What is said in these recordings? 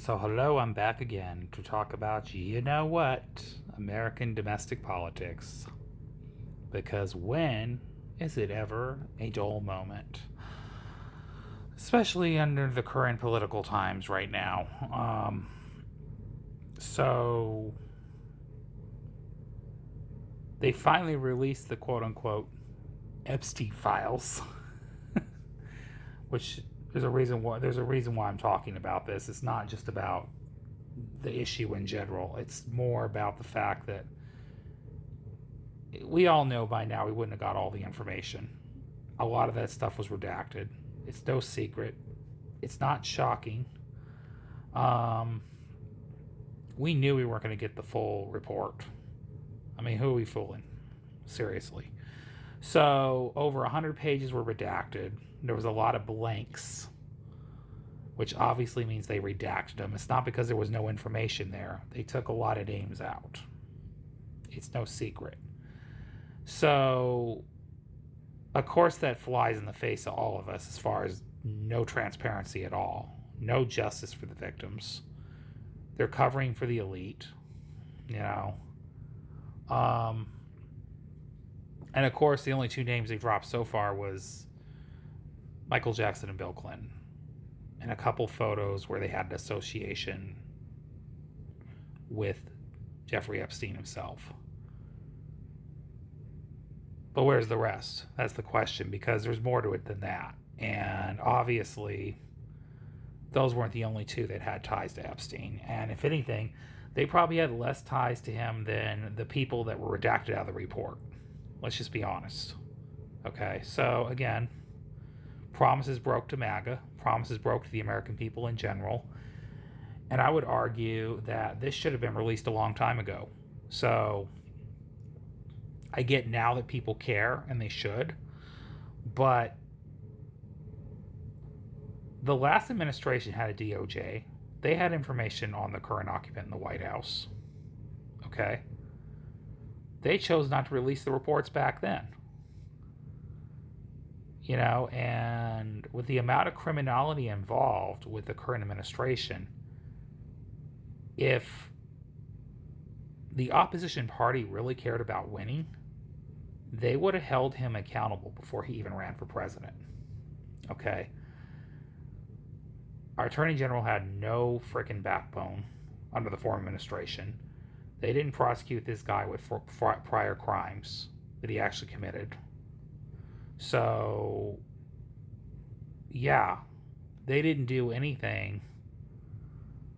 So, hello, I'm back again to talk about, you know what, American domestic politics. Because when is it ever a dull moment? Especially under the current political times right now. So, they finally released the quote unquote Epstein files, which there's a reason why I'm talking about this. It's not just about the issue in general. It's more about the fact that we all know by now we wouldn't have got all the information. A lot of that stuff was redacted. It's no secret. It's not shocking. Um, we knew we weren't going to get the full report. I mean, who are we fooling? Seriously. So, over 100 pages were redacted. There was a lot of blanks, which obviously means they redacted them. It's not because there was no information there. They took a lot of names out. It's no secret. So, of course, that flies in the face of all of us as far as no transparency at all, no justice for the victims. They're covering for the elite, you know. And of course, the only two names they dropped so far was Michael Jackson and Bill Clinton, and a couple photos where they had an association with Jeffrey Epstein himself. But where's the rest? That's the question, because there's more to it than that. And obviously, those weren't the only two that had ties to Epstein. And if anything, they probably had less ties to him than the people that were redacted out of the report. Let's just be honest. Okay, so again, promises broke to MAGA, promises broke to the American people in general. And I would argue that this should have been released a long time ago. So I get now that people care, and they should, but the last administration had a DOJ. They had information on the current occupant in the White House. Okay? They chose not to release the reports back then. You know, and with the amount of criminality involved with the current administration, if the opposition party really cared about winning, they would have held him accountable before he even ran for president. Okay? Our attorney general had no freaking backbone under the former administration. They didn't prosecute this guy with prior crimes that he actually committed. So, yeah, they didn't do anything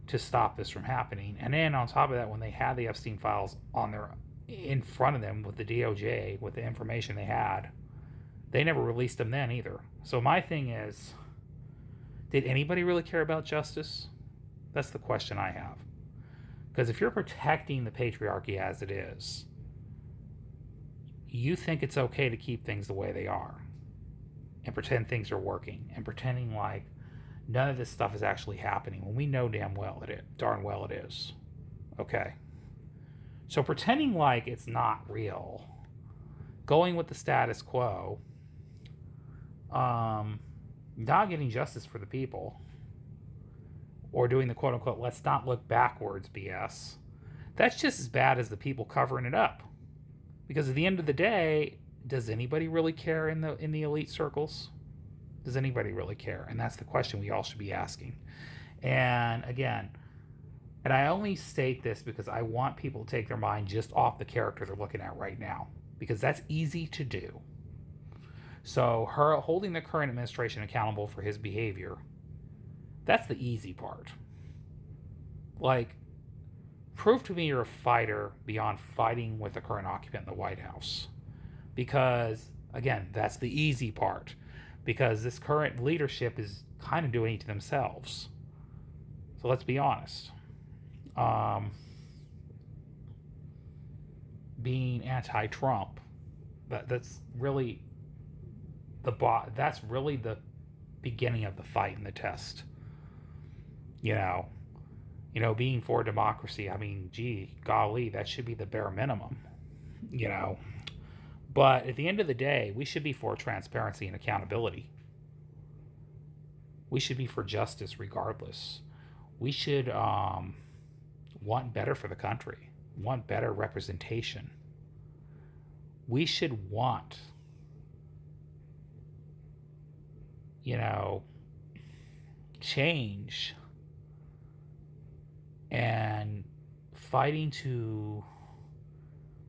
to stop this from happening. And then on top of that, when they had the Epstein files in front of them with the DOJ, with the information they had, they never released them then either. So my thing is, did anybody really care about justice? That's the question I have. Because if you're protecting the patriarchy as it is, you think it's okay to keep things the way they are and pretend things are working and pretending like none of this stuff is actually happening when we know darn well it is. Okay. So pretending like it's not real, going with the status quo, not getting justice for the people, or doing the quote unquote let's not look backwards BS, that's just as bad as the people covering it up. Because at the end of the day, does anybody really care in the elite circles? Does anybody really care? And that's the question we all should be asking. And again, and I only state this because I want people to take their mind just off the character they're looking at right now, because that's easy to do. So her holding the current administration accountable for his behavior, that's the easy part. Like, prove to me you're a fighter beyond fighting with the current occupant in the White House. Because, again, that's the easy part. Because this current leadership is kind of doing it to themselves. So let's be honest. Being anti-Trump, that's really the beginning of the fight and the test. You know, being for democracy, I mean, gee, golly, that should be the bare minimum, you know. But at the end of the day, we should be for transparency and accountability. We should be for justice regardless. We should want better for the country, want better representation. We should want, you know, change and fighting to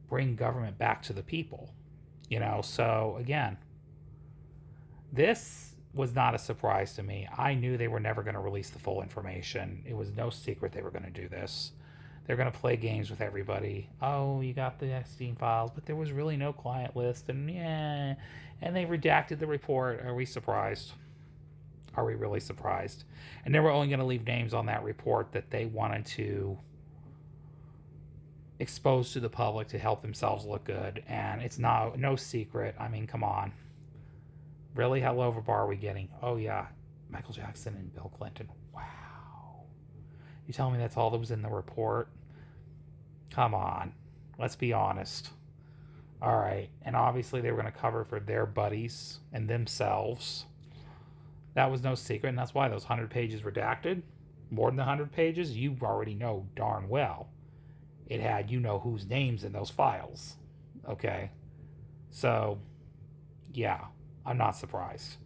bring government back to the people. So again, this was not a surprise to me. I knew they were never going to release the full information. It was no secret they were going to do this. They're going to play games with everybody. Oh, you got the Epstein files, but there was really no client list, and they redacted the report. Are we surprised? Are we really surprised? And they were only going to leave names on that report that they wanted to expose to the public to help themselves look good. And it's no secret. I mean, come on. Really? How low of a bar are we getting? Oh, yeah. Michael Jackson and Bill Clinton. Wow. You telling me that's all that was in the report? Come on. Let's be honest. All right. And obviously they were going to cover for their buddies and themselves. That was no secret, and that's why those 100 pages redacted. More than 100 pages, you already know darn well it had whose names in those files. Okay? So, yeah. I'm not surprised.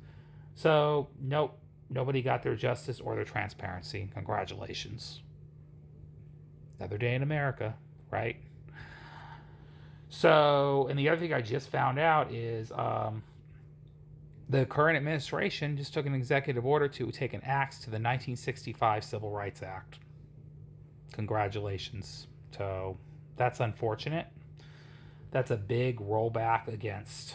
So, nope. Nobody got their justice or their transparency. Congratulations. Another day in America, right? So, and the other thing I just found out is the current administration just took an executive order to take an axe to the 1965 Civil Rights Act. Congratulations. So, that's unfortunate. That's a big rollback against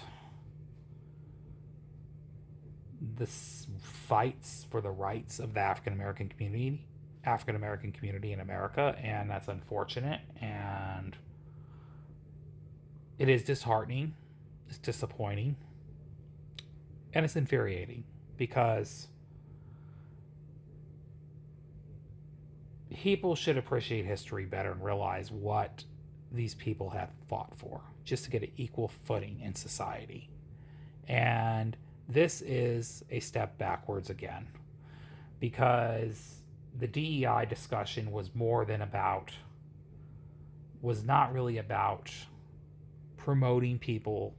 the fights for the rights of the African American community in America, and that's unfortunate, and it is disheartening, it's disappointing, and it's infuriating, because people should appreciate history better and realize what these people have fought for just to get an equal footing in society. And this is a step backwards again, because the DEI discussion was not really about promoting people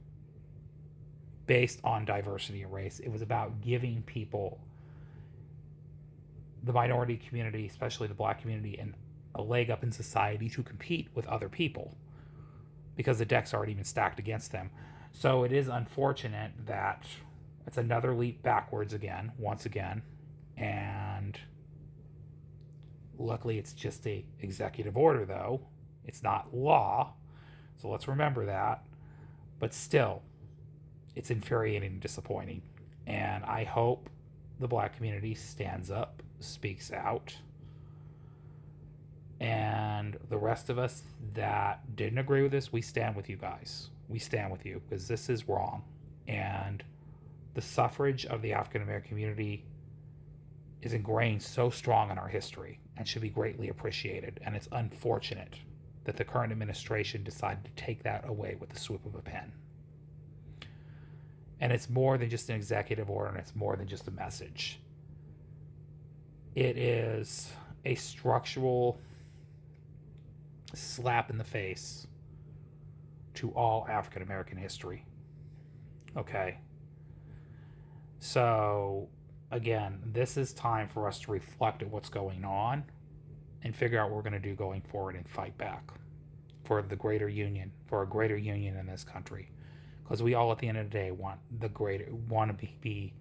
based on diversity and race. It was about giving people, the minority community, especially the Black community, a leg up in society to compete with other people, because the deck's already been stacked against them. So it is unfortunate that it's another leap backwards once again, and luckily it's just a executive order, though. It's not law, so let's remember that. But still, it's infuriating and disappointing, and I hope the Black community stands up, speaks out, and the rest of us that didn't agree with this, we stand with you guys. We stand with you, because this is wrong, and the suffrage of the African American community is ingrained so strong in our history and should be greatly appreciated. And it's unfortunate that the current administration decided to take that away with the swoop of a pen. And it's more than just an executive order, and it's more than just a message. It is a structural slap in the face to all African American history. Okay? So, again, this is time for us to reflect at what's going on and figure out what we're going to do going forward and fight back for the greater union, for a greater union in this country. Because we all, at the end of the day, want to be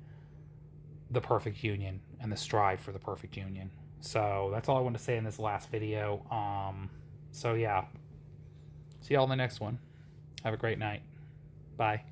the perfect union and the strive for the perfect union. So that's all I want to say in this last video. So yeah, see y'all in the next one. Have a great night. Bye.